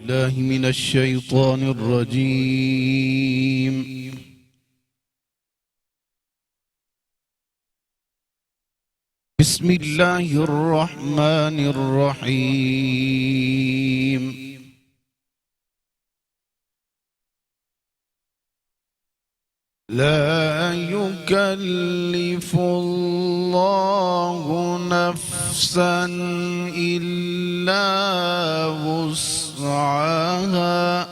الله من الشيطان الرجيم. بسم الله الرحمن الرحيم. لا يكلف الله نفسا إلا وسعها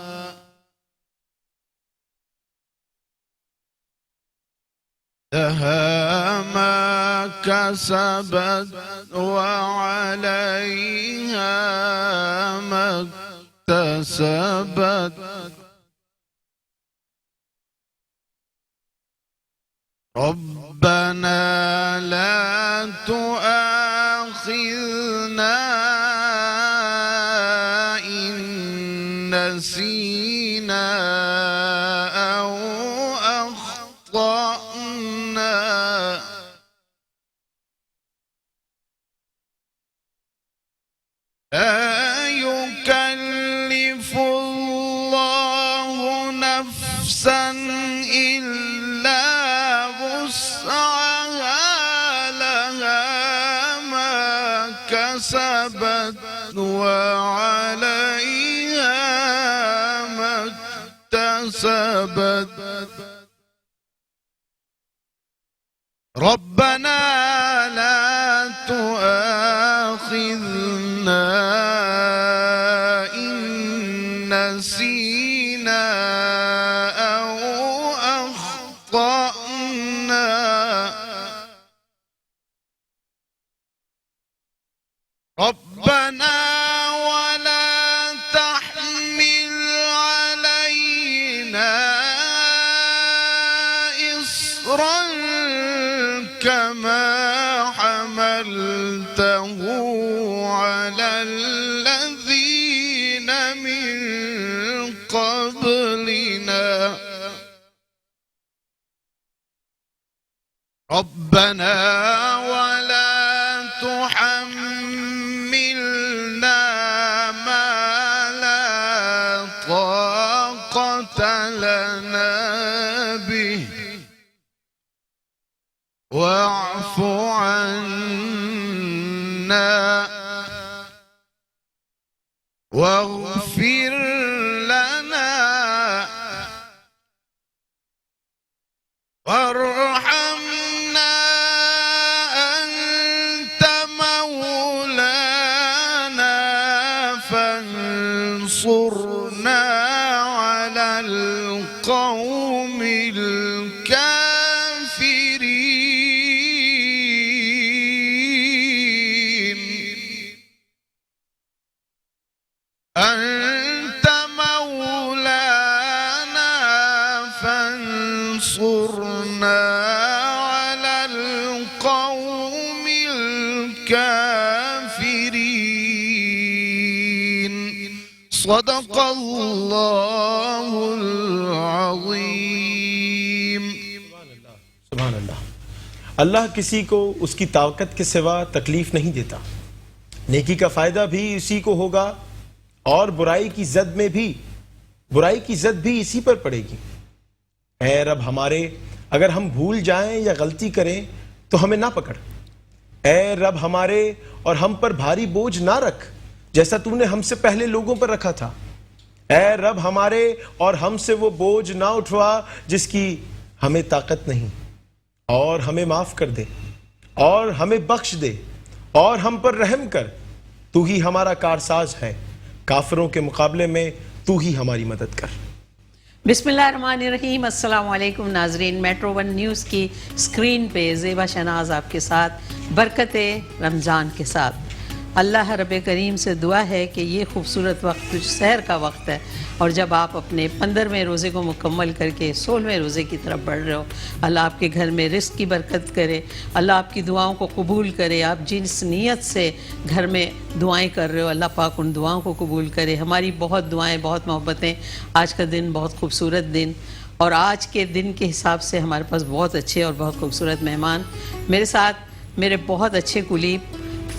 لها ما كسبت وعليها ما اكتسبت. ربنا لا تؤاخذنا إن نسينا أو أخطأنا. لا يكلف الله نفسا إلا وسعها لها ما كسبت وعليها ما اكتسبت. ربنا لا تؤاخذنا إن نسينا أو أخطأنا. ربنا ولا تحمل علينا إصرا كما حملته على الذين من قبلنا. ربنا ولا تحملنا ما لا طاقة لنا به واعف عنا واغفر لنا وارحمنا أنت مولانا فانصرنا على القوم الكافرين. أنت مولانا فانصرنا على القوم الكافرين. صدق الله العظيم. سبحان اللہ. اللہ کسی کو اس کی طاقت کے سوا تکلیف نہیں دیتا. نیکی کا فائدہ بھی اسی کو ہوگا اور برائی کی زد بھی اسی پر پڑے گی. اے رب ہمارے، اگر ہم بھول جائیں یا غلطی کریں تو ہمیں نہ پکڑ. اے رب ہمارے، اور ہم پر بھاری بوجھ نہ رکھ جیسا تو نے ہم سے پہلے لوگوں پر رکھا تھا. اے رب ہمارے، اور ہم سے وہ بوجھ نہ اٹھوا جس کی ہمیں طاقت نہیں. اور ہمیں معاف کر دے اور ہمیں بخش دے اور ہم پر رحم کر. تو ہی ہمارا کارساز ہے، کافروں کے مقابلے میں تو ہی ہماری مدد کر. بسم اللہ الرحمن الرحیم. السلام علیکم ناظرین. میٹرو ون نیوز کی سکرین پہ زیبا شہناز آپ کے ساتھ برکت رمضان کے ساتھ. اللہ رب کریم سے دعا ہے کہ یہ خوبصورت وقت سحر کا وقت ہے، اور جب آپ اپنے 15ویں روزے کو مکمل کر کے 16ویں روزے کی طرف بڑھ رہے ہو، اللہ آپ کے گھر میں رزق کی برکت کرے، اللہ آپ کی دعاؤں کو قبول کرے. آپ جس نیت سے گھر میں دعائیں کر رہے ہو، اللہ پاک ان دعاؤں کو قبول کرے. ہماری بہت دعائیں، بہت محبتیں. آج کا دن بہت خوبصورت دن، اور آج کے دن کے حساب سے ہمارے پاس بہت اچھے اور بہت خوبصورت مہمان میرے ساتھ، میرے بہت اچھے کلیگ،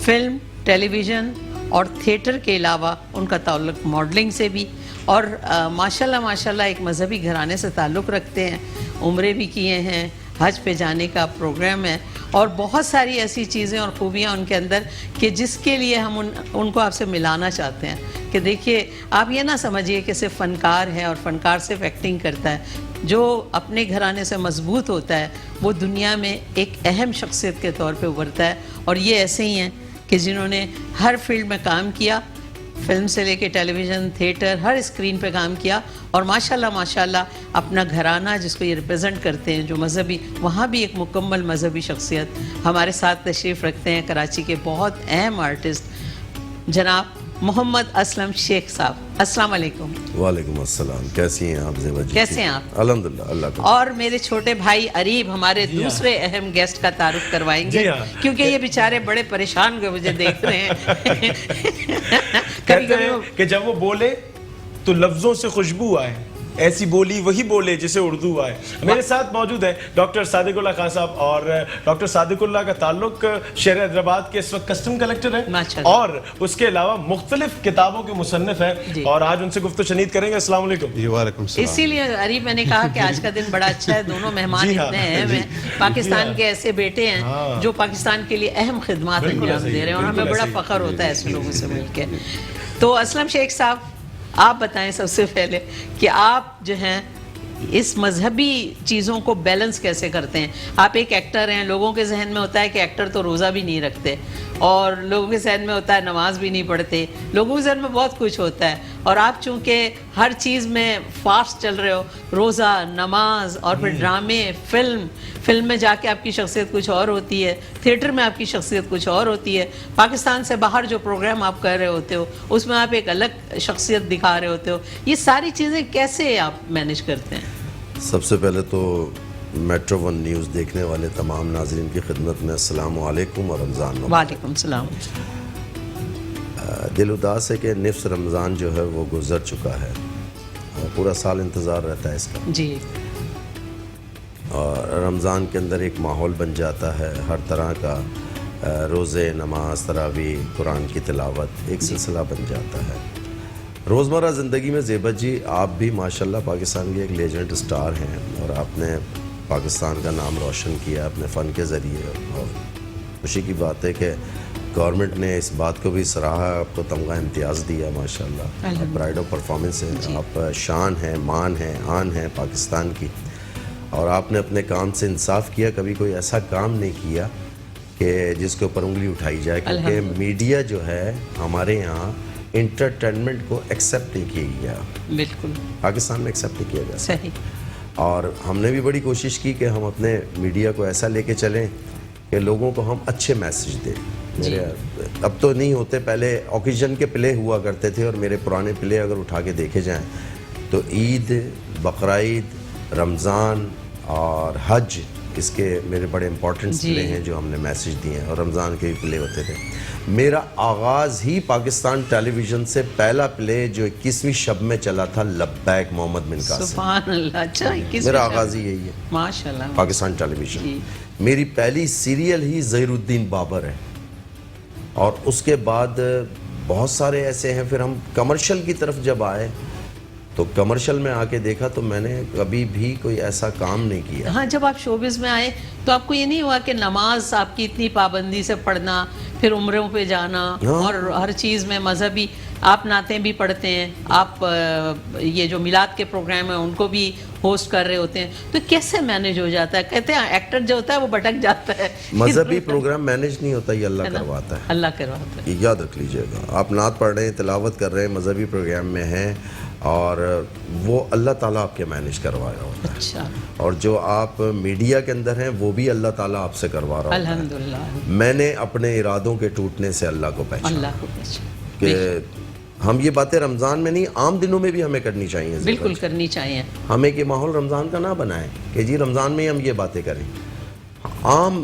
فلم، ٹیلی ویژن اور تھیٹر کے علاوہ ان کا تعلق ماڈلنگ سے بھی، اور ماشاءاللہ ایک مذہبی گھرانے سے تعلق رکھتے ہیں، عمرے بھی کیے ہیں، حج پہ جانے کا پروگرام ہے، اور بہت ساری ایسی چیزیں اور خوبیاں ان کے اندر کہ جس کے لیے ہم ان کو آپ سے ملانا چاہتے ہیں کہ دیکھیے آپ یہ نہ سمجھیے کہ صرف فنکار ہے اور فنکار صرف ایکٹنگ کرتا ہے. جو اپنے گھرانے سے مضبوط ہوتا ہے وہ دنیا میں ایک اہم شخصیت کے طور پہ ابھرتا ہے، اور یہ ایسے ہی ہیں کہ جنہوں نے ہر فیلڈ میں کام کیا، فلم سے لے کے ٹیلی ویژن، تھیٹر، ہر اسکرین پہ کام کیا، اور ماشاءاللہ اپنا گھرانہ جس کو یہ ریپرزینٹ کرتے ہیں جو مذہبی، وہاں بھی ایک مکمل مذہبی شخصیت ہمارے ساتھ تشریف رکھتے ہیں. کراچی کے بہت اہم آرٹسٹ جناب محمد اسلم شیخ صاحب، السلام علیکم. وعلیکم السلام. کیسی ہیں آپ زیبا جی؟ کیسے ہیں آپ؟ الحمدللہ اللہ کا. اور میرے چھوٹے بھائی اریب ہمارے دوسرے اہم گیسٹ کا تعارف کروائیں گے، کیونکہ یہ بیچارے بڑے پریشان ہوئے مجھے دیکھ رہے ہیں. کہتے ہیں کہ جب وہ بولے تو لفظوں سے خوشبو آئے، ایسی بولی وہی بولے جسے اردو آئے. میرے ساتھ موجود ہیں ڈاکٹر صادق اللہ خان صاحب، اور ڈاکٹر صادق اللہ کا تعلق شہر حیدرآباد کے اس وقت کسٹم کلیکٹر ہیں، اور اس کے علاوہ مختلف کتابوں کے مصنف ہیں، اور آج ان سے گفت و شنید کریں گے. السلام علیکم. جی وعلیکم السلام. اسی لیے اریب میں نے کہا کہ آج کا دن بڑا اچھا ہے، دونوں مہمان اتنے اہم ہیں، پاکستان کے ایسے بیٹے ہیں جو پاکستان کے لیے اہم خدمات انجام دے رہے ہیں، اور ہمیں بڑا فخر ہوتا ہے ایسے لوگوں سے مل کے. تو اسلم شیخ صاحب آپ بتائیں سب سے پہلے کہ آپ جو ہیں اس مذہبی چیزوں کو بیلنس کیسے کرتے ہیں؟ آپ ایک ایکٹر ہیں، لوگوں کے ذہن میں ہوتا ہے کہ ایکٹر تو روزہ بھی نہیں رکھتے، اور لوگوں کے ذہن میں ہوتا ہے نماز بھی نہیں پڑھتے، لوگوں کے ذہن میں بہت کچھ ہوتا ہے، اور آپ چونکہ ہر چیز میں فاسٹ چل رہے ہو، روزہ، نماز، اور پھر ڈرامے، فلم میں جا کے آپ کی شخصیت کچھ اور ہوتی ہے، تھیٹر میں آپ کی شخصیت کچھ اور ہوتی ہے، پاکستان سے باہر جو پروگرام آپ کر رہے ہوتے ہو اس میں آپ ایک الگ شخصیت دکھا رہے ہوتے ہو. یہ ساری چیزیں کیسے آپ مینیج کرتے ہیں؟ سب سے پہلے تو میٹرو ون نیوز دیکھنے والے تمام ناظرین کی خدمت میں السلام علیکم اور رمضان مبارک. وعلیکم السلام. دل اداس ہے کہ نصف رمضان جو ہے وہ گزر چکا ہے، پورا سال انتظار رہتا ہے اس کا. جی. اور رمضان کے اندر ایک ماحول بن جاتا ہے ہر طرح کا، روزے، نماز، تراویح، قرآن کی تلاوت، ایک سلسلہ بن جاتا ہے. روزمرہ زندگی میں زیبا جی آپ بھی ماشاءاللہ پاکستان کے ایک لیجنڈ سٹار ہیں، اور آپ نے پاکستان کا نام روشن کیا اپنے فن کے ذریعے، اور خوشی کی بات ہے کہ گورنمنٹ نے اس بات کو بھی سراہا، آپ کو تمغہ امتیاز دیا ماشاءاللہ. آپ پرائڈ آف پرفارمنس ہیں، آپ شان ہیں، مان ہیں، آن ہیں پاکستان کی، اور آپ نے اپنے کام سے انصاف کیا. کبھی کوئی ایسا کام نہیں کیا کہ جس کے اوپر انگلی اٹھائی جائے، کیونکہ میڈیا جو ہے ہمارے یہاں انٹرٹینمنٹ کو ایکسیپٹ نہیں کیا گیا. بالکل. پاکستان میں ایکسیپٹ نہیں کیا گیا. صحیح. اور ہم نے بھی بڑی کوشش کی کہ ہم اپنے میڈیا کو ایسا لے کے چلیں کہ لوگوں کو ہم اچھے میسج دیں. میرے اب تو نہیں ہوتے، پہلے اوکیزن کے پلے ہوا کرتے تھے، اور میرے پرانے پلے اگر اٹھا کے دیکھے جائیں تو عید، بقرعید، رمضان اور حج، اس کے میرے بڑے امپورٹنٹ پلے ہیں جو ہم نے میسج دیے ہیں، اور رمضان کے بھی پلے ہوتے تھے. میرا آغاز ہی پاکستان ٹیلی ویژن سے پہلا پلے جو 21ویں شب میں چلا تھا لبیک محمد بن قاسم. سبحان اللہ. اچھا، میرا آغاز ہی یہی ہے ماشاءاللہ پاکستان ٹیلی ویژن. میری پہلی سیریل ہی ظہیر الدین بابر ہے، اور اس کے بعد بہت سارے ایسے ہیں. پھر ہم کمرشل کی طرف جب آئے تو کمرشل میں آ کے دیکھا تو میں نے کبھی بھی کوئی ایسا کام نہیں کیا. ہاں، جب آپ شوبز میں آئے تو آپ کو یہ نہیں ہوا کہ نماز آپ کی اتنی پابندی سے پڑھنا، پھر عمروں پہ جانا، اور ہر چیز میں مذہبی، آپ نعتیں بھی پڑھتے ہیں، آپ یہ جو میلاد کے پروگرام ہیں ان کو بھی ہوسٹ کر رہے ہوتے ہیں، تو کیسے مینیج ہو جاتا ہے؟ کہتے ہیں ایکٹر جو ہوتا ہے وہ بھٹک جاتا ہے. مذہبی پروگرام مینیج نہیں ہوتا، یہ اللہ کرواتا ہے. اللہ کرواتا ہے. یہ یاد رکھ لیجئے گا. آپ نعت پڑھ رہے ہیں، تلاوت کر رہے ہیں، مذہبی پروگرام میں ہیں، اور وہ اللہ تعالیٰ آپ کے مینیج کروا رہا ہوتا ہے. اچھا. اور جو آپ میڈیا کے اندر ہیں وہ بھی اللہ تعالیٰ آپ سے کروا رہا ہوتا ہے. الحمدللہ. میں نے اپنے ارادوں کے ٹوٹنے سے اللہ کو پہچانا کہ ہم یہ باتیں رمضان میں نہیں، عام دنوں میں بھی ہمیں کرنی چاہیے. بالکل کرنی چاہیے. ہمیں کہ ماحول رمضان کا نہ بنائیں کہ جی رمضان میں ہم یہ باتیں کریں. عام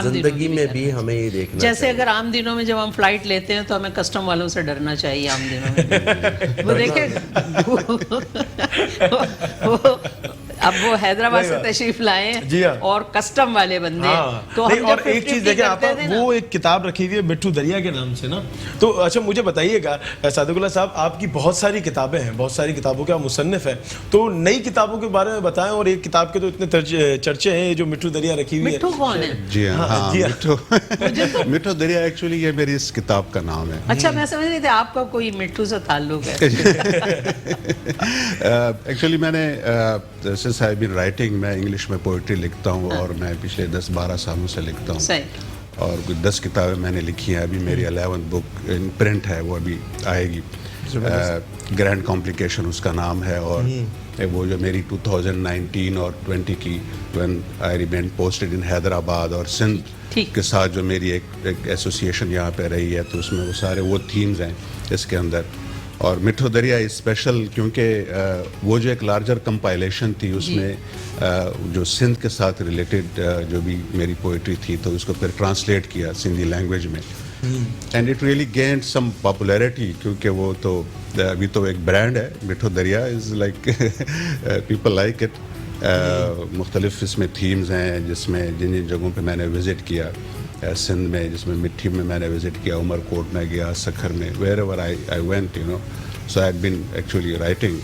زندگی میں بھی ہمیں یہ دیکھنا جیسے اگر عام دنوں میں جب ہم فلائٹ لیتے ہیں تو ہمیں کسٹم والوں سے ڈرنا چاہیے. عام دنوں میں وہ دیکھیں اب وہ حیدرآباد سے تشریف لائے جی ہاں، اور کسٹم والے بندے تو نہیں، ہم اور جب ایک چیز دیکھیں آپ وہ ایک کتاب رکھی ہوئی ہے مٹھو دریا کے نام سے نا. تو اچھا مجھے بتائیے گا صادق اللہ صاحب، آپ کی بہت ساری کتابیں ہیں، بہت ساری کتابوں کے آپ مصنف ہیں، تو نئی کتابوں کے بارے میں بتائیں. اور ایک کتاب کے تو اتنے چرچے ہیں جو مٹھو دریا رکھی ہوئی ہے. مٹھو کون ہے؟ جی ہاں، مٹھو دریا ایکچولی یہ میری اس کتاب کا نام ہے. اچھا میں سمجھ رہی تھی آپ کا کوئی مٹھو سے تعلق ہے. ایکچولی میں نے since I've been writing میں انگلش میں پوئٹری لکھتا ہوں اور میں پچھلے 10-12 سالوں سے لکھتا ہوں. صحیح. اور کچھ 10 کتابیں میں نے لکھی ہیں. ابھی میری 11th بک ان پرنٹ ہے، وہ ابھی آئے گی. گرینڈ کمپلیکیشن اس کا نام ہے. اور وہ جو میری 2019 اور 20 کی when I remained posted in Hyderabad اور سندھ کے ساتھ جو میری ایک ایسوسیشن یہاں پہ رہی ہے، تو اس میں وہ سارے وہ تھیمز ہیں اس کے اندر. اور مٹھو دریا اسپیشل کیونکہ وہ جو ایک لارجر کمپائلیشن تھی، اس میں جو سندھ کے ساتھ ریلیٹڈ جو بھی میری پوئٹری تھی، تو اس کو پھر ٹرانسلیٹ کیا سندھی لینگویج میں. And it really gained some popularity, کیونکہ وہ تو ابھی تو ایک برانڈ ہے. مٹھو Darya is like people like it. مختلف اس میں تھیمز ہیں جس میں جن جن جگہوں پہ میں نے وزٹ کیا سندھ میں، جس میں مٹھی میں میں نے وزٹ کیا، عمر کوٹ میں گیا، سکھر میں، wherever I went you know. So I had been actually writing.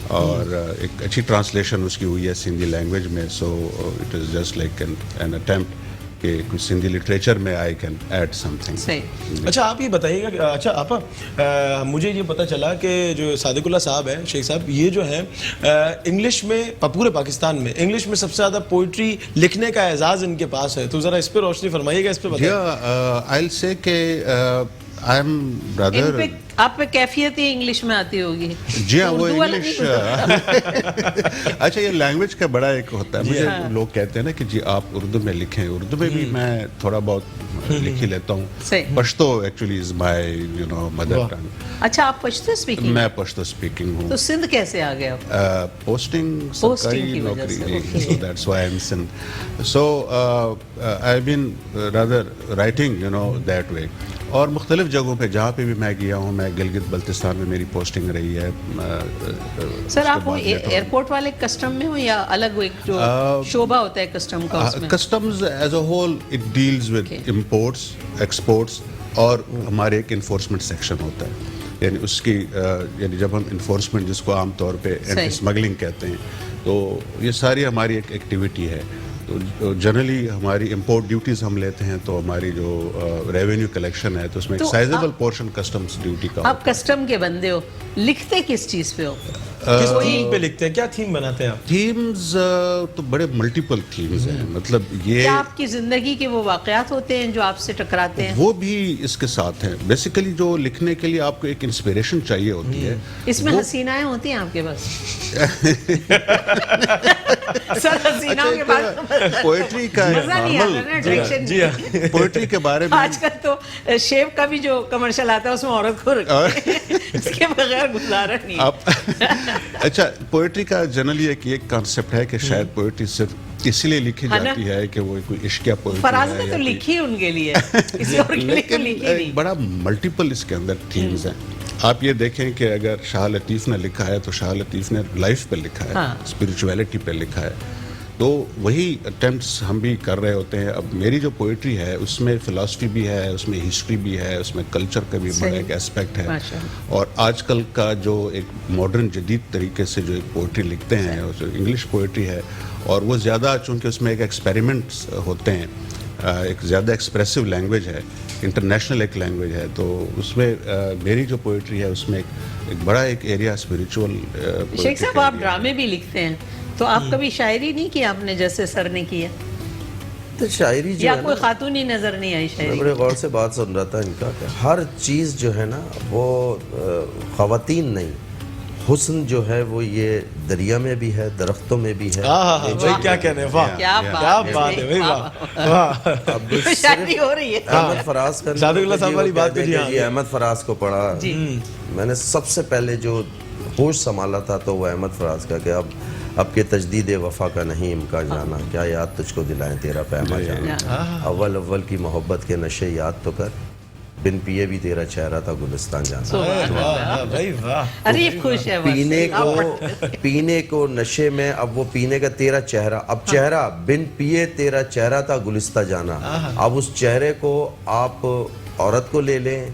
اور ایک اچھی ٹرانسلیشن اس کی ہوئی ہے سندھی لینگویج میں. So it is just like an attempt کہ کچھ سندھی لٹریچر میں I can add something. اچھا آپ یہ بتائیے گا، اچھا آپا مجھے یہ پتہ چلا کہ جو صادق اللہ صاحب ہیں، شیخ صاحب، یہ جو ہے انگلش میں پورے پاکستان میں انگلش میں سب سے زیادہ پوئٹری لکھنے کا اعزاز ان کے پاس ہے. تو ذرا اس پہ روشنی فرمائیے گا، اس پہ بتائیے. آئی ول سے کہ آئی ایم برادر، آپ پہ کیفیت ہی انگلش میں آتی ہوگی. جی ہاں، وہ انگلش. اچھا یہ لینگویج کا بڑا ایک ہوتا ہے. مجھے لوگ کہتے ہیں نا کہ جی آپ اردو میں لکھیں. اردو میں بھی میں تھوڑا بہت لکھ ہی لیتا ہوں. Pashto actually is my you know mother tongue. اچھا آپ پشتو اسپیکنگ؟ میں پشتو اسپیکنگ ہوں. تو سندھ کیسے آ گیا؟ پوسٹنگ، سرکاری نوکری. So that's why I'm in. So I've been rather writing you know that way. اور مختلف جگہوں پہ جہاں پہ بھی میں گیا ہوں، میں گلگت بلتستان میں میری پوسٹنگ رہی ہے. سر آپ وہ ایئرپورٹ والے کسٹم میں ہو یا الگ ایک جو شعبہ ہوتا ہے کسٹم کا؟ Customs as a whole it deals with imports, exports, اور ہمارے ایک انفورسمنٹ سیکشن ہوتا ہے. یعنی اس کی یعنی جب ہم انفورسمنٹ جس کو عام طور پہ اینٹی اسمگلنگ کہتے ہیں، تو یہ ساری ہماری ایک ایکٹیویٹی ہے. تو جنرلی ہماری امپورٹ ڈیوٹیز ہم لیتے ہیں، تو ہماری جو ریونیو کلیکشن ہے تو اس میں ایک سائزیبل پورشن کسٹمز ڈیوٹی کا. آپ کسٹم کے بندے ہو، لکھتے کس چیز پہ ہو؟ کس تھیم پہ لکھتے ہیں؟ کیا تھیم بناتے ہیں آپ؟ تھیمز تو بڑے ملٹیپل تھیمز ہیں. مطلب یہ کیا آپ کی زندگی کے وہ واقعات ہوتے ہیں جو آپ سے ٹکراتے ہیں؟ وہ بھی اس کے ساتھ ہیں. بیسیکلی جو لکھنے کے لیے آپ کو ایک انسپریشن چاہیے ہوتی ہے. اس میں حسینائیں ہوتی ہیں آپ کے پاس؟ سر حسیناؤں کے بعد پوئٹری کا پوئٹری کے بارے میں آج کل تو شیو کا بھی جو کمرشل آتا ہے اس میں عورت کو اس کے بغیر گزارا نہیں. اچھا پوئٹری کا جنرلی ایک یہ کانسیپٹ ہے کہ شاید پوئٹری صرف اسی لیے لکھی جاتی ہے کہ وہ کوئی عشقیہ پوئٹری ہے. فرازتیں تو لکھی ان کے لیے، کسی اور کے لیے تو لکھی نہیں. بڑا ملٹیپل اس کے اندر تھیمز ہیں. آپ یہ دیکھیں کہ اگر شاہ لطیف نے لکھا ہے تو شاہ لطیف نے لائف پہ لکھا ہے، اسپریچویلٹی پہ لکھا ہے. تو وہی اٹیمپٹس ہم بھی کر رہے ہوتے ہیں. اب میری جو پوئٹری ہے اس میں فلاسفی بھی ہے، اس میں ہسٹری بھی ہے، اس میں کلچر کا بھی بڑا ایک اسپیکٹ ہے. اور آج کل کا جو ایک ماڈرن جدید طریقے سے جو ایک پوئٹری لکھتے ہیں، جو انگلش پوئٹری ہے، اور وہ زیادہ چونکہ اس میں ایک ایکسپیریمنٹس ہوتے ہیں، ایک زیادہ ایکسپریسو لینگویج ہے، انٹرنیشنل ایک لینگویج ہے. تو اس میں میری جو پوئٹری ہے اس میں ایک بڑا ایک ایریا اسپریچول. شیخ صاحب آپ ڈرامے بھی لکھتے ہیں، تو آپ کبھی شاعری نہیں کی آپ نے جیسے سر نے کیا؟ تو شاعری جو یا کوئی خاتون ہی نظر نہیں آئی شاعری؟ میں بڑے غور سے بات سن رہا تھا ان کا کہ ہر چیز جو ہے نا وہ خواتین نہیں، حسن جو ہے وہ یہ دریا میں بھی ہے، درختوں میں بھی ہے. کیا کہنے، واہ کیا بات ہے، واہ شاعری ہو رہی ہے. احمد فراز کا صادق اللہ صاحب والی بات جی احمد فراز کو پڑھا میں نے سب سے پہلے جو ہوش سنبھالا تھا تو وہ احمد فراز کا کہ اب کے تجدید وفا کا نہیں امکان جانا، کیا یاد تجھ کو دلائیں تیرا پیما جانا، اول کی محبت کے نشے یاد تو کر، بن پیے بھی تیرا چہرہ تھا گلستان جانا. سبحان اللہ. بھائی واہ. عریف خوش ہے بس. پینے کو نشے میں، اب وہ پینے کا تیرا چہرہ، اب چہرہ بن پیے تیرا چہرہ تھا گلستہ جانا، اب اس چہرے کو آپ عورت کو لے لیں،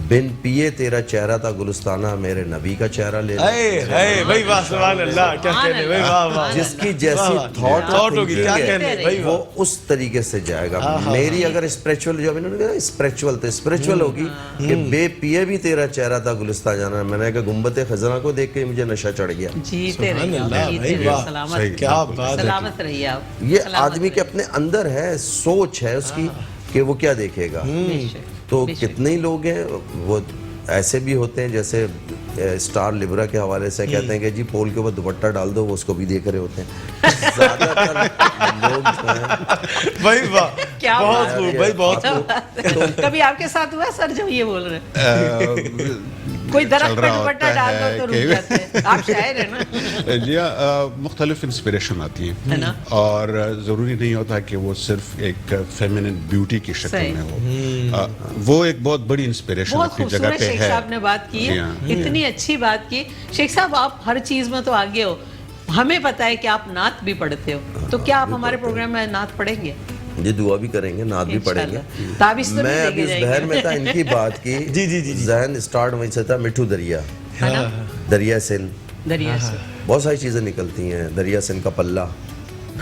بن پیے تیرا چہرہ تھا گلستانہ میرے نبی کا چہرہ لے لیں. بھائی واہ سبحان اللہ. کیا کہنے بھائی واہ واہ. جس کی جیسی تھاٹ ہوگی کیا کہنے بھائی وہ اس طریقے سے جائے گا. میری اگر اسپریچول، جو میں نے کہا اسپریچول تو اسپریچول ہوگی کہ بے پیے بھی تیرا چہرہ تھا گلستان جانا. میں نے کہا گنبد خزرہ کو دیکھ کے مجھے نشہ چڑھ گیا. جیتے رہیے سلامت. کیا بات ہے. سلامت رہیے آپ. یہ آدمی کے اپنے اندر ہے، سوچ ہے اس کی کہ وہ کیا دیکھے گا. تو کتنے ہی لوگ ہیں وہ ایسے بھی ہوتے ہیں جیسے اسٹار لبرا کے حوالے سے کہتے ہیں کہ جی پول کے اوپر دوپٹہ ڈال دو، وہ اس کو بھی دیکھ رہے ہوتے ہیں. زیادہ تر لوگ جو ہیں بھائی واہ. کیا بہت خوب بھائی بہت خوب. کبھی آپ کے ساتھ ہوا سر جب یہ بول رہے ہیں کوئی درخت پہ دوپٹہ ڈال دو تو رک جاتے ہیں؟ آپ شاعر ہیں نا. جی مختلف انسپریشن آتی ہیں اور ضروری نہیں ہوتا کہ وہ صرف ایک فیمینن بیوٹی کی شکل میں ہو. وہ ایک بہت بڑی انسپریشن بہت اپنی جگہ خوبصورت پہ شیخ ہے. صاحب نے بات کی ہے، اتنی اچھی بات کی. شیخ صاحب آپ ہر چیز میں تو آگے ہو، ہمیں پتا ہے کہ آپ نعت بھی پڑھتے ہو، تو کیا آپ ہمارے پروگرام میں نعت پڑھیں گے؟ یہ دعا بھی کریں گے، نعت بھی پڑھیں گے. میں ابھی اس بہر میں تھا، ان کی بات کی ذہن اسٹارٹ وہیں سے تھا. مٹھو دریا، دریا سندھ، دریا سے بہت ساری چیزیں نکلتی ہیں. دریا سندھ کا پلہ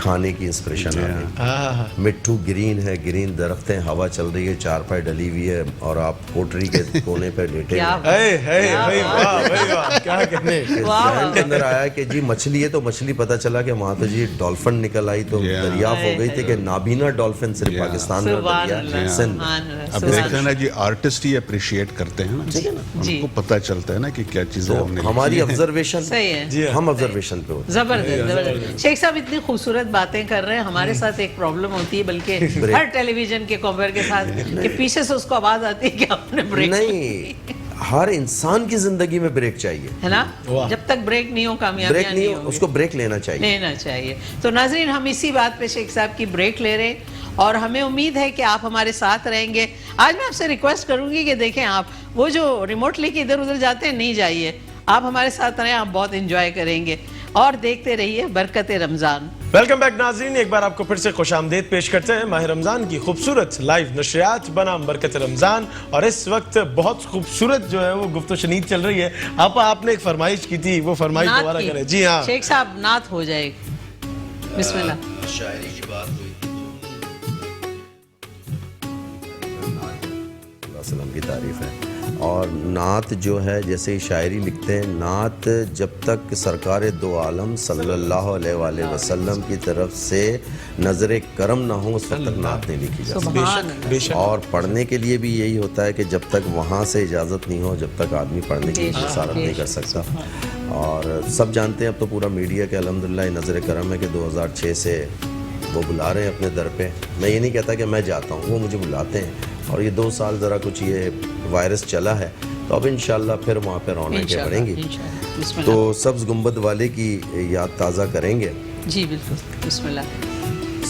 کھانے کی انسپریشن آ گئی. مٹھو گرین ہے، گرین درخت ہیں، ہوا چل رہی ہے، چارپائی ڈلی ہوئی ہے اور آپ کوٹری کے کونے پہ لیٹے ذہن کے اندر آیا کہ جی مچھلی ہے، تو مچھلی پتہ چلا کہ وہاں تو جی ڈولفن نکل آئی، تو دریافت ہو گئی تھی کہ نابینا ڈولفن صرف پاکستان میں دریا سندھ. اب دیکھتے ہیں نا جی آرٹسٹ ہی اپریشیٹ کرتے ہیں نا، ان کو پتہ چلتا ہے نا کہ کیا چیزیں ہم نے ہماری آبزرویشن، صحیح ہے، ہم آبزرویشن پہ ہوتے ہیں. زبردست. شیخ صاحب اتنی خوبصورت باتیں کر رہے ہیں، ہمارے ساتھ ایک پرابلم ہوتی ہے بلکہ ہر ٹیلی ویژن کے کور کے ساتھ کہ پیچھے سے اس کو آواز آتی ہے کہ آپ نے بریک نہیں. ہر انسان کی زندگی میں بریک چاہیے ہے نا. جب تک بریک نہیں ہو کامیابی نہیں ہو، اس کو بریک لینا چاہیے. تو ناظرین ہم اسی بات پہ شیخ صاحب کی بریک لے رہے ہیں اور ہمیں امید ہے کہ آپ ہمارے ساتھ رہیں گے. آج میں آپ سے ریکویسٹ کروں گی کہ دیکھیں آپ وہ جو ریموٹ لے کے ادھر ادھر جاتے ہیں نہیں جائیے، آپ ہمارے ساتھ رہیں، آپ بہت انجوائے کریں گے اور دیکھتے رہیے برکت رمضان. ویلکم بیک ناظرین، ایک بار آپ کو پھر سے خوش آمدید پیش کرتے ہیں ماہ رمضان کی خوبصورت لائیو نشریات بنام برکت رمضان. اور اس وقت بہت خوبصورت جو ہے وہ گفت و شنید چل رہی ہے. آپ نے ایک فرمائش کی تھی، وہ فرمائش دوبارہ کریں. جی ہاں شیخ صاحب نعت ہو جائے. بسم اللہ. شاعری کی بات ہوئی، اللہ وسلم کی تعریف ہے. اور نعت جو ہے جیسے ہی شاعری لکھتے ہیں، نعت جب تک سرکار دو عالم صلی اللہ علیہ وآلہ وسلم کی طرف سے نظر کرم نہ ہو اس وقت تک نعت نہیں لکھی جا سکتی. اور پڑھنے کے لیے بھی یہی ہوتا ہے کہ جب تک وہاں سے اجازت نہیں ہو جب تک آدمی پڑھنے کی جسارت نہیں کر سکتا. اور سب جانتے ہیں اب تو پورا میڈیا کے الحمدللہ نظر کرم ہے کہ 2006 سے وہ بلا رہے ہیں اپنے در پہ. میں یہ نہیں کہتا کہ میں جاتا ہوں، وہ مجھے بلاتے ہیں. اور یہ 2 سال ذرا کچھ یہ وائرس چلا ہے تو اب انشاءاللہ پھر وہاں پہ رونقیں بڑھیں گی. تو سبز گنبد والے کی یاد تازہ کریں گے. جی بالکل. بسم اللہ.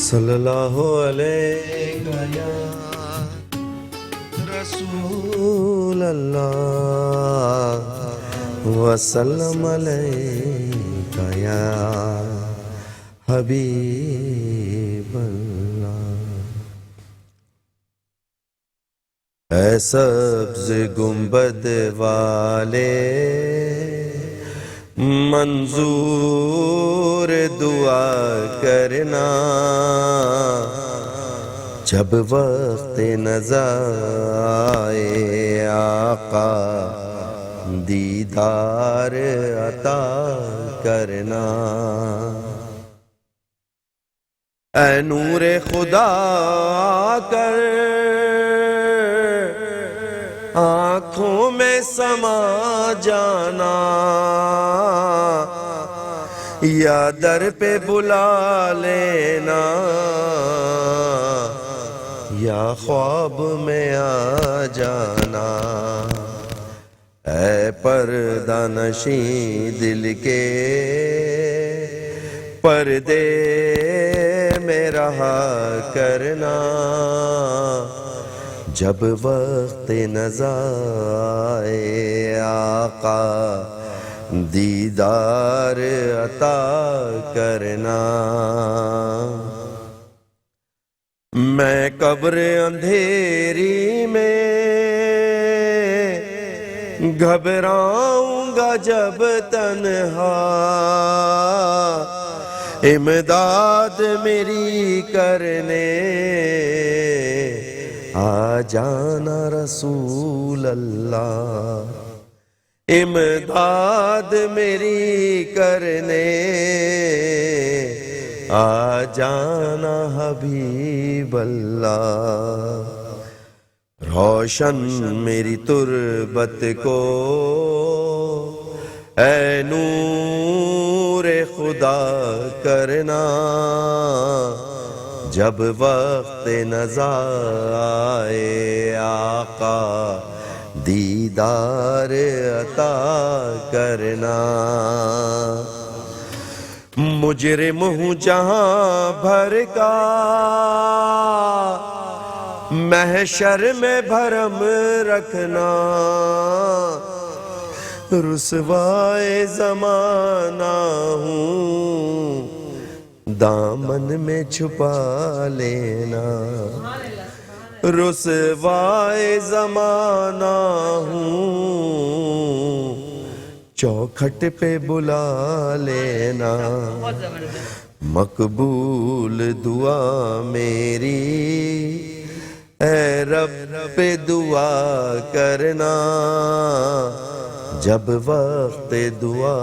صلی اللہ علیہ یا رسول اللہ وسلم علیہ یا حبیب اللہ. اے سبز گنبد والے منظور دعا کرنا، جب وقت نظر آئے آقا دیدار عطا کرنا. اے نور خدا کر آنکھوں میں سما جانا، یا در پہ بلا لینا یا خواب میں آ جانا. اے پردہ نشیں دل کے پردے میں رہا کرنا، جب وقت نزاع آقا دیدار عطا کرنا. میں قبر اندھیری میں گھبراؤں گا جب تنہا, امداد میری کرنے آ جانا رسول اللہ, امداد میری کرنے آ جانا حبیب اللہ. روشن میری تربت کو اے نور خدا کرنا, جب وقت نزاع آقا دیدار عطا کرنا. مجرم ہوں جہاں بھر کا محشر میں بھرم رکھنا, رسوائے زمانہ ہوں دامن میں چھپا لینا, رسوائے زمانہ ہوں چوکھٹ پہ بلا لینا. مقبول دعا میری اے رب پہ دعا کرنا, جب وقت دعا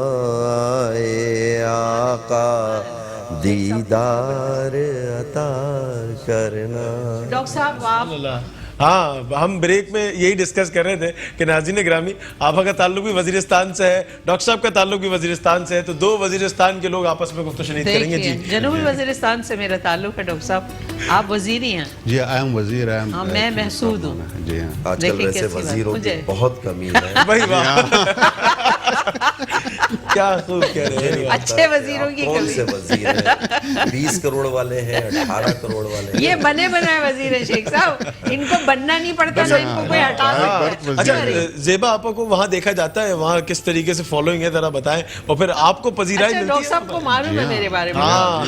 آئے آقا دیدار عطا کرنا. ڈاکٹر صاحب آپ ہاں, ہم بریک میں یہی ڈسکس کر رہے تھے کہ ناظرین گرامی آپا کا تعلق بھی وزیرستان سے ہے, ڈاکٹر صاحب کا تعلق بھی وزیرستان سے ہے, تو دو وزیرستان کے لوگ آپس میں گفت و شنید کریں گے. جی جنوبی وزیرستان سے میرا تعلق ہے. ڈاکٹر صاحب آپ وزیر ہی ہیں. جی آئی ایم وزیر. ہاں میں محسود ہوں. جی ہاں, آج کل ویسے وزیروں کی بہت کمی ہے. بھائی واہ, کیا خوب کہہ رہے ہیں. اچھے وزیروں کی کون کمی. سے وزیر ہیں؟ 20 کروڑ والے ہیں, 18 کروڑ والے ہیں. یہ بنے بنائے وزیر ہیں شیخ صاحب, ان کو بننا نہیں پڑتا نا ان کو کوئی ہٹا سکتا ہے. اچھا زیبا آپا کو وہاں دیکھا جاتا ہے, وہاں کس طریقے سے فالوئنگ ہے ذرا بتائیں, اور پھر آپ کو پذیرائی ملتی ہے. ڈاکٹر صاحب کو معلوم ہے میرے بارے میں. ہاں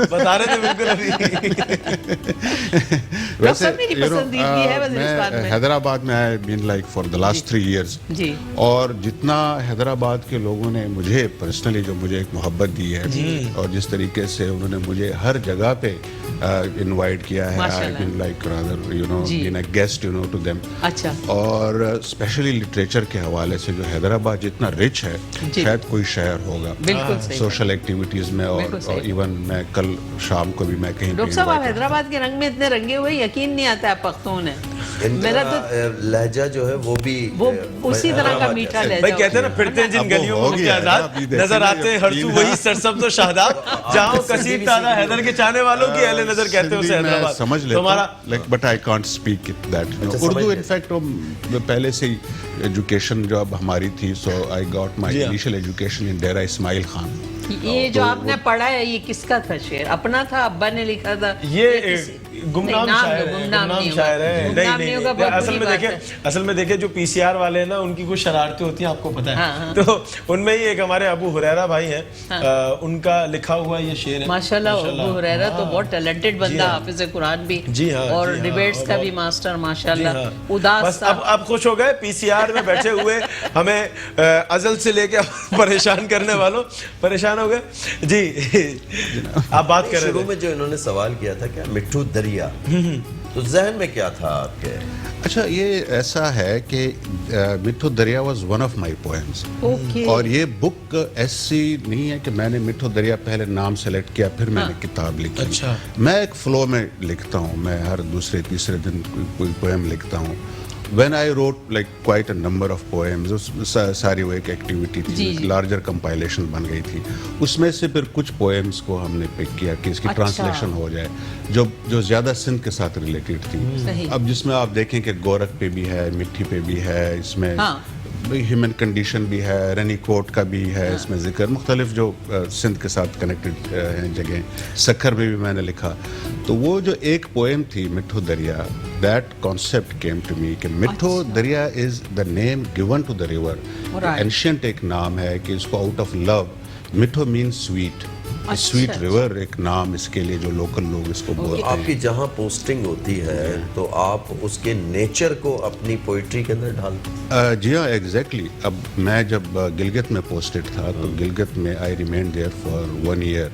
بتا رہے تھے بالکل ابھی. ڈاکٹر صاحب میری پسندیدگی ہے وزیرستان میں. حیدرآباد میں I been like for the last 3 years. جی. اور جتنا حیدرآباد کے لوگوں نے مجھے پرسنلی جو مجھے ایک محبت دی ہے, اور جس طریقے سے انہوں نے مجھے ہر جگہ پہ انوائٹ کیا ہے, I been like rather you know been a guest you know to them. اچھا. اور اسپیشلی لٹریچر کے حوالے سے جو حیدرآباد جتنا رچ ہے شاید کوئی شہر ہوگا. بالکل صحیح. سوشل ایکٹیویٹیز میں, اور ایون میں کل شام کو بھی میں کہیں. ڈاکٹر صاحب آپ حیدرآباد کے رنگ میں اتنے رنگے ہوئے, یقین نہیں آتا ہے پختون ہے. میرا لہجہ جو ہے وہ بھی اسی طرح کا میٹھا لہجہ. بھائی کہتے ہیں نا پھرتے ہیں جن گلیوں میں کے آزاد, نظر آتے ہیں ہر سو وہی سرسبز و شہداب, جہاں کثیر تعداد حیدر کے چاہنے والوں کی اہل نظر کہتے ہیں اسے حیدرآباد. سمجھ لیتا ہوں, but I can't speak that. Urdu in fact پہلے سے ہی ایجوکیشن جو اب ہماری تھی, so I got my initial education in Dera Ismail Khan. یہ جو آپ نے پڑھا ہے یہ کس کا تھا شعر؟ اپنا تھا, ابا نے لکھا تھا؟ یہ گمنام شاعر ہے. نہیں, اصل میں دیکھیں جو پی سی آر والے ہیں نا, ان کی کچھ شرارتیں ہوتی ہیں, آپ کو پتہ ہے. تو ان میں ہی ایک ہمارے ابو ہریرہ بھائی ہیں, ان کا لکھا ہوا یہ شعر ہے. ماشاءاللہ ابو ہریرہ تو بہت ٹیلنٹڈ بندہ, حافظ قرآن بھی, اور ڈیبیٹس کا بھی ماسٹر ماشاءاللہ. اداس اب خوش ہو گئے پی سی آر میں بیٹھے ہوئے, ہمیں ازل سے لے کے پریشان کرنے والوں, پریشان ہو گئے. جی آپ بات کر رہے شروع میں جو انہوں نے سوال کیا تھا کیا مٹھو دریا, تو ذہن میں کیا تھا آپ کے؟ اچھا, یہ ایسا ہے کہ مٹھو دریا was one of my poems. اور یہ بک ایسی نہیں ہے کہ میں نے مٹھو دریا پہلے نام سلیکٹ کیا پھر میں نے کتاب لکھی. اچھا. میں ایک فلو میں لکھتا ہوں, میں ہر دوسرے تیسرے دن کوئی پوئم لکھتا ہوں. when I wrote like quite a number of poems, ساری وہ ایک ایکٹیویٹی تھی, لارجر کمپائلیشن بن گئی تھی. اس میں سے پھر کچھ پوئمس کو ہم نے پک کیا کہ اس کی ٹرانسلیشن ہو جائے, جو زیادہ سندھ کے ساتھ ریلیٹڈ تھی. اب جس میں آپ دیکھیں کہ گورکھ پہ بھی ہے, مٹھی پہ بھی ہے, اس میں ہیومن کنڈیشن بھی ہے, رنی کوٹ کا بھی ہے اس میں ذکر, مختلف جو سندھ کے ساتھ کنیکٹڈ ہیں جگہیں, سکھر میں بھی میں نے لکھا. تو وہ جو ایک پوئم تھی Mithu Darya, that concept came to me کہ Mithu Darya is the name given to the river. Ancient ایک نام ہے کہ اس کو out of love, Mithu mean sweet, sweet river ایک نام اس کے لیے جو لوکل لوگ اس کو بولتے ہیں. آپ کی جہاں پوسٹنگ ہوتی ہے تو آپ اس کے نیچر کو اپنی پوئٹری کے اندر ڈالتے ہیں؟ جی ہاں, ایگزیکٹلی. اب میں جب گلگت میں پوسٹڈ تھا تو گلگت میں I remained there for 1 year,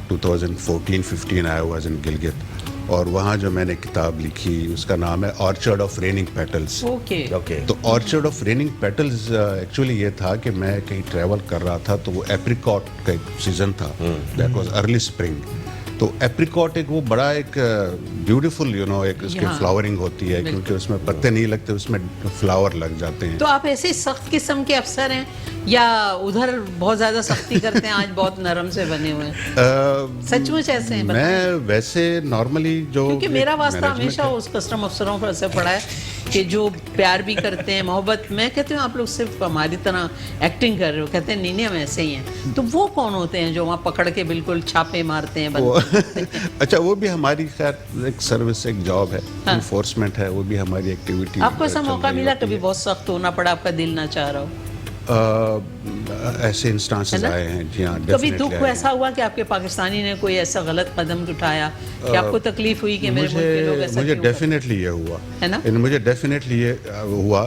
2014-15 I was in Gilgit, اور وہاں جو میں نے کتاب لکھی اس کا نام ہے orchard of raining petals. Okay. تو orchard of raining petals actually یہ تھا کہ میں کہیں ٹریول کر رہا تھا تو وہ ایپریکاٹ کا ایک سیزن تھا, دیٹ واز ارلی اسپرنگ. تو ایپریکاٹ ایک وہ بڑا ایک بیوٹیفل ایک اس کی فلاورنگ ہوتی ہے, کیونکہ اس میں پتے نہیں لگتے, اس میں فلاور لگ جاتے ہیں. تو آپ ایسے سخت قسم کے افسر ہیں یا ادھر بہت زیادہ سختی کرتے ہیں, آج بہت نرم سے بنے ہوئے ہیں؟ سچ مچ ایسے ہیں؟ میں ویسے نارملی جو, کیونکہ میرا واسطہ ہمیشہ اس کسٹم افسروں پر سے پڑا ہے کہ جو پیار بھی کرتے ہیں, محبت. میں کہتی ہوں آپ لوگ صرف ہماری طرح ایکٹنگ کر رہے ہو, کہتے ہیں نہیں ہم ایسے ہی ہیں. تو وہ کون ہوتے ہیں جو وہاں پکڑ کے بالکل چھاپے مارتے ہیں؟ اچھا, وہ بھی ہماری خیر ایک سروس, ایک جاب ہے, انفورسمنٹ ہے, وہ بھی ہماری ایکٹیویٹی. آپ کو ایسا موقع ملا کبھی بہت سخت ہونا پڑا, آپ کا دل نہ چاہ رہا ہو؟ ایسے انسٹانسز آئے ہیں, جی ہاں. کبھی دکھ ایسا ہوا کہ آپ کے پاکستانی نے کوئی ایسا غلط قدم اٹھایا کہ آپ کو تکلیف ہوئی کہ میرے ملک کے لوگ ایسا؟ مجھے ڈیفینیٹلی یہ ہوا ہے نا, مجھے ڈیفینیٹلی یہ ہوا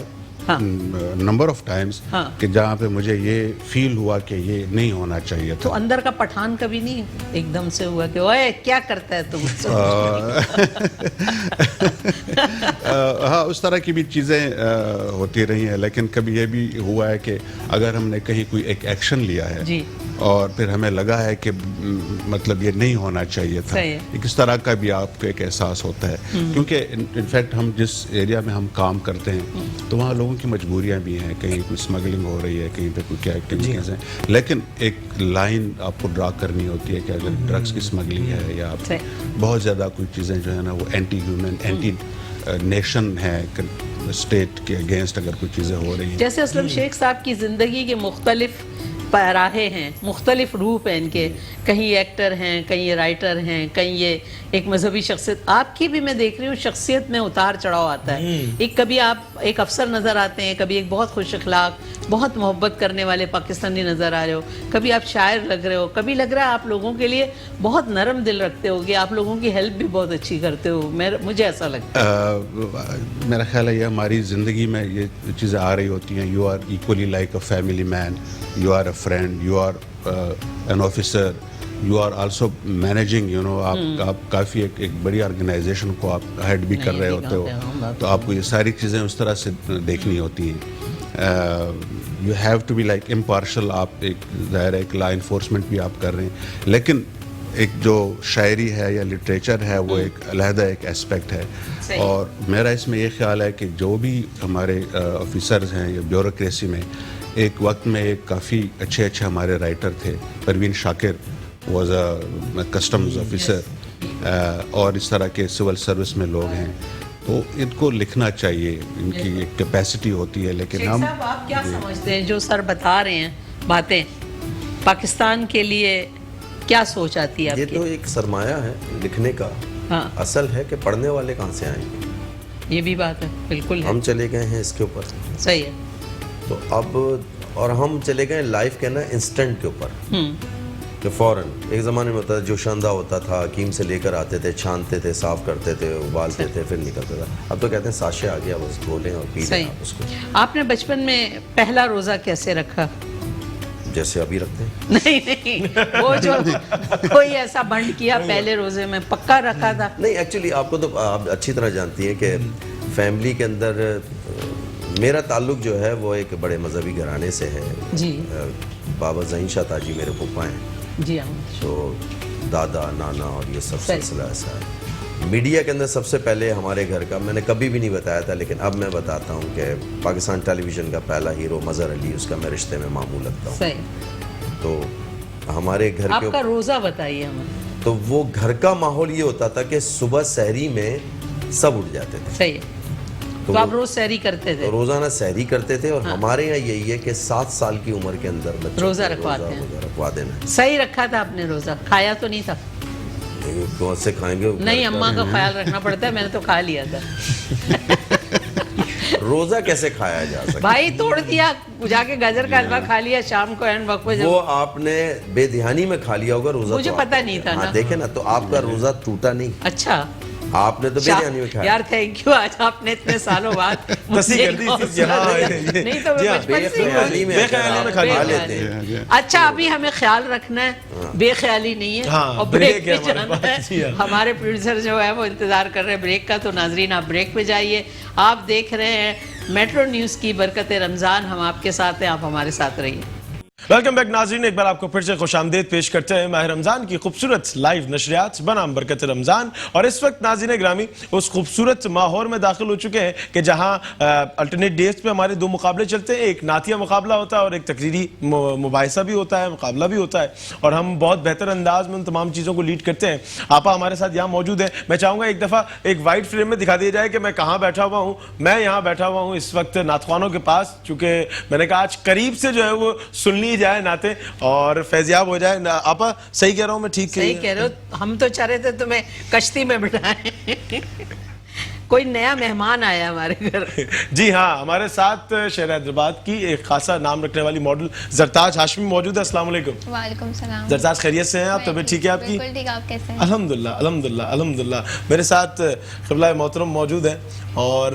نمبر آف ٹائمز کہ جہاں پہ مجھے یہ فیل ہوا کہ یہ نہیں ہونا چاہیے تھا. تو اندر کا پٹھان کبھی نہیں ایک دم سے ہوا کہ اوئے کیا کرتا ہے تم؟ ہاں, اس طرح کی بھی چیزیں ہوتی رہی ہیں, لیکن کبھی یہ بھی ہوا ہے کہ اگر ہم نے کہیں کوئی ایک ایکشن لیا ہے اور پھر ہمیں لگا ہے کہ مطلب یہ نہیں ہونا چاہیے تھا, اس طرح کا بھی آپ کو ایک احساس ہوتا ہے. کیونکہ انفیکٹ ہم جس ایریا میں ہم کام کرتے ہیں تو وہاں لوگوں کی مجبوریاں بھی ہیں, کہیں کوئی اسمگلنگ ہو رہی ہے, کہیں پہ کوئی کیا ایکٹیویٹیز ہیں, لیکن ایک لائن آپ کو ڈرا کرنی ہوتی ہے کہ اگر ڈرگس کی اسمگلنگ ہے یا بہت زیادہ کوئی چیزیں جو ہے نا وہ اینٹی ہیومن, اینٹی نیشن ہے, اسٹیٹ کے اگینسٹ اگر کوئی چیزیں ہو رہی ہیں. جیسے اسلم شیخ صاحب کی زندگی کے مختلف راہیں ہیں, مختلف روپ ہیں ان کے, کہیں ایکٹر ہیں, کہیں یہ رائٹر ہیں, کہیں یہ ایک مذہبی شخصیت. آپ کی بھی میں دیکھ رہی ہوں شخصیت میں اتار چڑھاؤ آتا ہے. ایک کبھی آپ ایک افسر نظر آتے ہیں, کبھی ایک بہت خوش اخلاق, بہت محبت کرنے والے پاکستانی نظر آ رہے ہو, کبھی آپ شاعر لگ رہے ہو, کبھی لگ رہا ہے آپ لوگوں کے لیے بہت نرم دل رکھتے ہو, کہ آپ لوگوں کی ہیلپ بھی بہت اچھی کرتے ہو. مجھے ایسا لگتا ہے. میرا خیال ہے یہ ہماری زندگی میں یہ چیزیں آ رہی ہوتی ہیں. You are actually like a family man, you are a friend, you are an officer, you are also managing, آپ کافی ایک بڑی آرگنائزیشن کو آپ ہیڈ بھی کر رہے ہوتے ہو, تو آپ کو یہ ساری چیزیں اس طرح سے دیکھنی ہوتی ہیں. you have to be like impartial, آپ ایک ظاہر ہے ایک لا انفورسمنٹ بھی آپ کر رہے ہیں, لیکن ایک جو شاعری ہے یا لٹریچر ہے وہ ایک علیحدہ ایک اسپیکٹ ہے. اور میرا اس میں یہ خیال ہے کہ جو بھی ہمارے آفیسرز ہیں یا بیوروکریسی میں, ایک وقت میں ایک کافی اچھے ہمارے رائٹر تھے, Parveen Shakir was a customs officer, اور اس طرح کے سول سروس میں لوگ ہیں, تو ان کو لکھنا چاہیے, ان کی ایک کیپیسٹی ہوتی ہے. لیکن ہم آپ کیا سمجھتے ہیں جو سر بتا رہے ہیں باتیں, پاکستان کے لیے کیا سوچ آتی ہے آپ کی؟ یہ تو ایک سرمایہ ہے لکھنے کا, اصل ہے کہ پڑھنے والے کہاں سے آئیں گے. یہ بھی بات ہے, بالکل. ہم چلے گئے ہیں اس کے اوپر, صحیح ہے. تو اب اور ہم چلے گئے لائف کے نا انسٹنٹ کے اوپر, کہ فوراً ایک زمانے میں ہوتا تھا, جو شاندہ ہوتا تھا حکیم سے لے کر آتے تھے, چھانتے تھے, صاف کرتے تھے, ابالتے تھے, پھر نکلتا تا. اب تو کہتے ہیں ساشے آ گیا, بس دھو لیں اور پی لیں اس کو. آپ نے بچپن میں پہلا روزہ کیسے رکھا؟ جیسے ابھی رکھتے ہیں. نہیں, وہ جو کوئی ایسا بنڈ کیا پہلے روزے میں, پکا رکھا تھا؟ نہیں, ایکچولی آپ کو تو آپ اچھی طرح جانتی ہیں کہ فیملی کے اندر میرا تعلق جو ہے وہ ایک بڑے مذہبی گھرانے سے ہے. جی. بابا ظہین شاہ تاجی میرے پھوپھا ہیں. جی ہاں. تو دادا نانا اور یہ سب سلسلہ ایسا ہے. میڈیا کے اندر سب سے پہلے ہمارے گھر کا, میں نے کبھی بھی نہیں بتایا تھا لیکن اب میں بتاتا ہوں, کہ پاکستان ٹیلی ویژن کا پہلا ہیرو مظہر علی, اس کا میں رشتے میں ماموں لگتا ہوں. صحیح. تو ہمارے گھر آپ کا روزہ بتائیے ہمیں. تو وہ گھر کا ماحول یہ ہوتا تھا کہ صبح سحری میں سب اٹھ جاتے تھے. صحیح. تو آپ روز سحری کرتے تھے؟ روزانہ سحری کرتے تھے، اور ہمارے یہاں یہی ہے کہ 7 سال کی عمر کے اندر بچوں روزہ کو رکھواتے ہیں۔ روزہ رکھوا دینا ہے۔ صحیح رکھا تھا آپ نے روزہ؟ کھایا تو نہیں تھا؟ کون سے کھائیں گے؟ نہیں، اماں کا خیال رکھنا پڑتا ہے، میں نے تو کھا لیا تھا۔ روزہ کیسے کھایا جا سکتا؟ بھائی توڑ دیا، جا کے گاجر کا حلوہ کھا لیا شام کو اینڈ وقت پہ۔ وہ آپ نے بے دھیانی میں کھا لیا ہوگا روزہ، مجھے پتہ نہیں تھا نا۔ ہاں دیکھیں نا، تو آپ کا روزہ ٹوٹا نہیں، اچھا آپ نے تو بے دھیانی میں کھایا۔ یار تھینک یو، آج آپ نے اتنے سالوں بعد تصحیح کر دی تھی۔ نہیں تو میں بچپن سے بے خیالی میں کھا لیتے ہیں۔ اچھا ابھی ہمیں خیال رکھنا ہے، بے خیالی نہیں ہے، اور بریک پہ جانا ہے۔ ہمارے پروڈیوسر جو ہے وہ انتظار کر رہے ہیں بریک کا، تو ناظرین آپ بریک پہ جائیے۔ آپ دیکھ رہے ہیں میٹرو نیوز کی برکت رمضان، ہم آپ کے ساتھ ہیں، آپ ہمارے ساتھ رہیے۔ ویلکم بیک ناظرین، ایک بار آپ کو پھر سے خوش آمدید پیش کرتے ہیں ماہ رمضان کی خوبصورت لائیو نشریات بنام برکت رمضان۔ اور اس وقت ناظرین گرامی اس خوبصورت ماحول میں داخل ہو چکے ہیں کہ جہاں الٹرنیٹ ڈیز پہ ہمارے 2 مقابلے چلتے ہیں، ایک نعتیہ مقابلہ ہوتا ہے اور ایک تقریری مباحثہ بھی ہوتا ہے، مقابلہ بھی ہوتا ہے، اور ہم بہت بہتر انداز میں ان تمام چیزوں کو لیڈ کرتے ہیں۔ آپا ہمارے ساتھ یہاں موجود ہیں۔ میں چاہوں گا ایک دفعہ ایک وائٹ فریم میں دکھا دیا جائے کہ میں کہاں بیٹھا ہوا ہوں۔ میں یہاں بیٹھا ہوا ہوں اس وقت نعتخوانوں کے پاس، چونکہ میں نے کہا آج قریب سے جو ہے وہ سن لی جائے نعتیں اور فیضیاب ہو جائے۔ آپا صحیح کہہ رہا ہوں میں؟ ٹھیک صحیح کہہ رہے ہو، ہم تو چاہ رہے تھے تمہیں کشتی میں بٹھائیں۔ کوئی نیا مہمان آیا ہمارے گھر۔ جی ہاں، ہمارے ساتھ شہر حیدرآباد کی ایک خاصا نام رکھنے والی ماڈل زرتاج ہاشمی موجود ہے۔ السلام علیکم۔ وعلیکم السلام۔ زرتاج خیریت سے ہیں آپ؟ طبیعت ٹھیک ہے آپ کی؟ بالکل ٹھیک، آپ کیسے ہیں؟ الحمدللہ الحمدللہ الحمدللہ۔ میرے ساتھ قبلہ محترم موجود ہیں، اور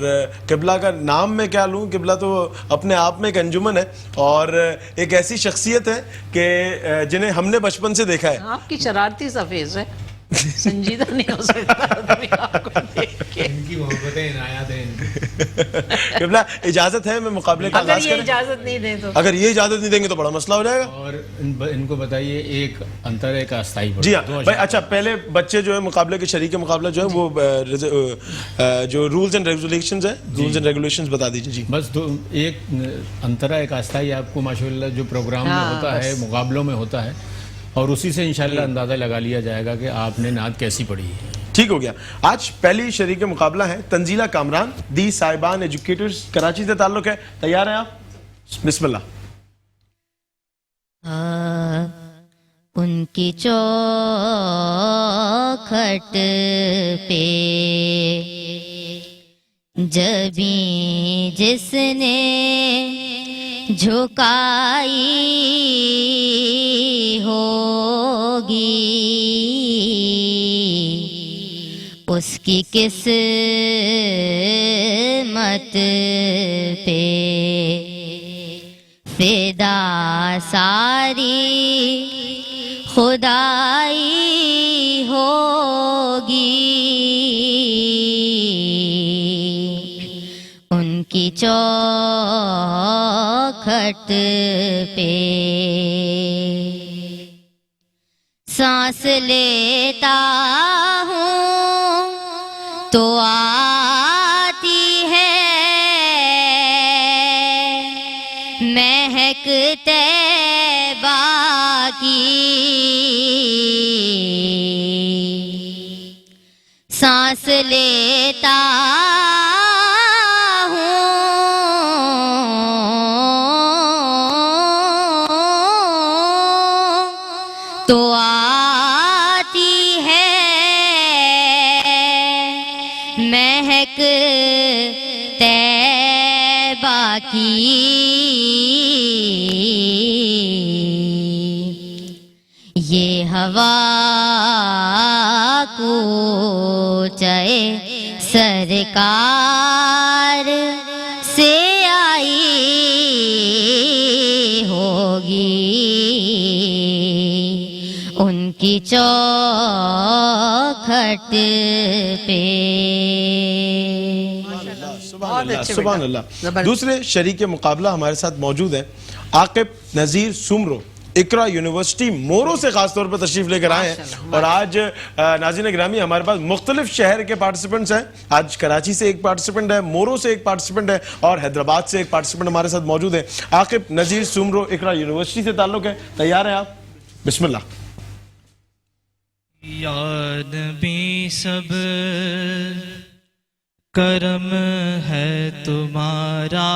قبلہ کا نام میں کیا لوں، قبلہ تو اپنے آپ میں ایک انجمن ہے اور ایک ایسی شخصیت ہے کہ جنہیں ہم نے بچپن سے دیکھا ہے۔ آپ کی شرارتی سفیز ہے، سنجیدہ نہیں ہو سکتا آپ کو دیکھ کے۔ ان کی محبتیں عنایات ہیں۔ قبلہ اجازت ہے میں مقابلے کا اگر آغاز یہ کریں؟ اجازت نہیں دیں تو؟ اگر یہ اجازت نہیں دیں گے تو بڑا مسئلہ ہو جائے گا۔ اور ان کو بتائیے ایک انتر ایک استائی پر۔ جی ہاں بھائی، اچھا پہلے بچے جو ہے مقابلے کے شریک مقابلہ جو ہے وہ جو رولز اینڈ ریگولیشنز ہیں، رولز اینڈ ریگولیشنز بتا دیجیے۔ جی بس ایک انترا ایک استائی آپ کو ماشاءاللہ جو پروگرام میں ہوتا ہے، مقابلوں میں ہوتا ہے، اور اسی سے انشاءاللہ اندازہ لگا لیا جائے گا کہ آپ نے نعت کیسی پڑھی ہے۔ ٹھیک ہو گیا۔ آج پہلی شریک مقابلہ ہے تنزیلہ کامران، دی صاحبان ایجوکیٹرز، کراچی سے تعلق ہے۔ تیار ہیں آپ؟ بسم اللہ۔ ان کی چوکھٹ پہ جبیں جس نے جھکائی ہوگی اس کی قسمت پہ فدا ساری خدائی ہوگی ان کی چوکھٹ پہ سانس لیتا ہوں تو آتی ہے مہک طیبہ کی، سانس لیتا تو آتی ہے مہک طیبہ کی، یہ ہوا کوچے سرکار سے آئی ہوگی ان کی چوکھٹ پہ۔ سبحان اللہ۔ دوسرے شریک مقابلہ ہمارے ساتھ موجود ہیں عاقب نذیر سمرو، اقرا یونیورسٹی مورو سے خاص طور پر تشریف لے کر آئے ہیں، اور آج ناظرین گرامی ہمارے پاس مختلف شہر کے پارٹیسپنٹس ہیں۔ آج کراچی سے ایک پارٹیسپنٹ ہے، مورو سے ایک پارٹیسپنٹ ہے، اور حیدرآباد سے ایک پارٹیسپنٹ ہمارے ساتھ موجود ہے۔ عاقب نذیر سمرو، اقرا یونیورسٹی سے تعلق ہے۔ تیار ہیں آپ؟ بسم اللہ۔ یا نبی صبر کرم ہے تمہارا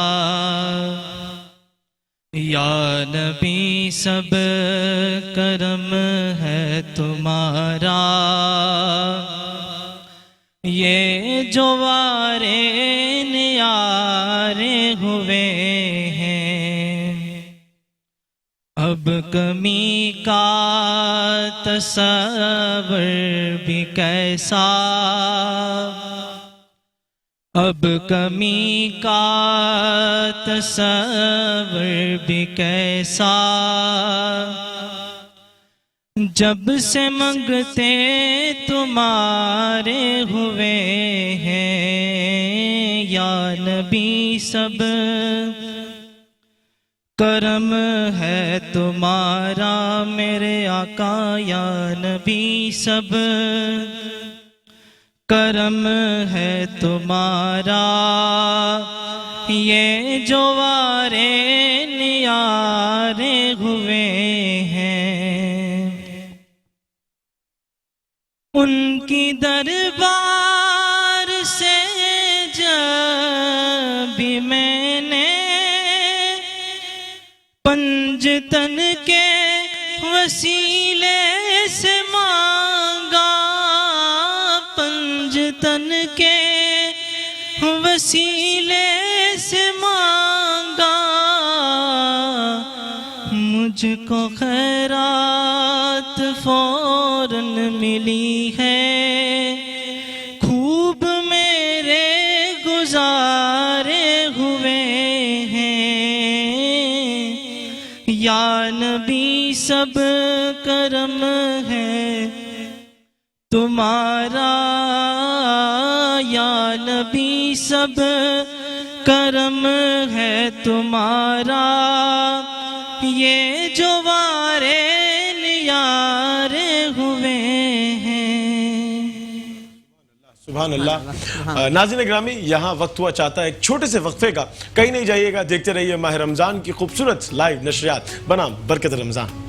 یا نبی، سب کرم ہے تمہارا، یہ جو وارے نیارے ہوئے ہیں، اب کمی کا تصور بھی کیسا، اب کمی کا تصور بھی کیسا، جب سے منگتے تمہارے ہوئے ہیں یا نبی، سب کرم ہے تمہارا، میرے آقا یا نبی، سب کرم ہے تمہارا، یہ جو وارے نیارے ہوئے ہیں، ان کی دربار سے جب بھی میں نے پنجتن کے وسیلے سے مانگا، پنجتن کے وسیلے سے مانگا، مجھ کو خیرات فوراً ملی ہے، خوب میرے گزارے ہوئے ہیں یا نبی، سب کرم ہے تمہارا یا نبی، سب کرم ہے تمہارا، یہ جو وارے نیارے ہوئے ہیں۔ سبحان اللہ۔ ناظرین گرامی، یہاں وقت ہوا چاہتا ہے ایک چھوٹے سے وقفے کا، کہیں نہیں جائیے گا، دیکھتے رہیے ماہ رمضان کی خوبصورت لائیو نشریات بنام برکت رمضان۔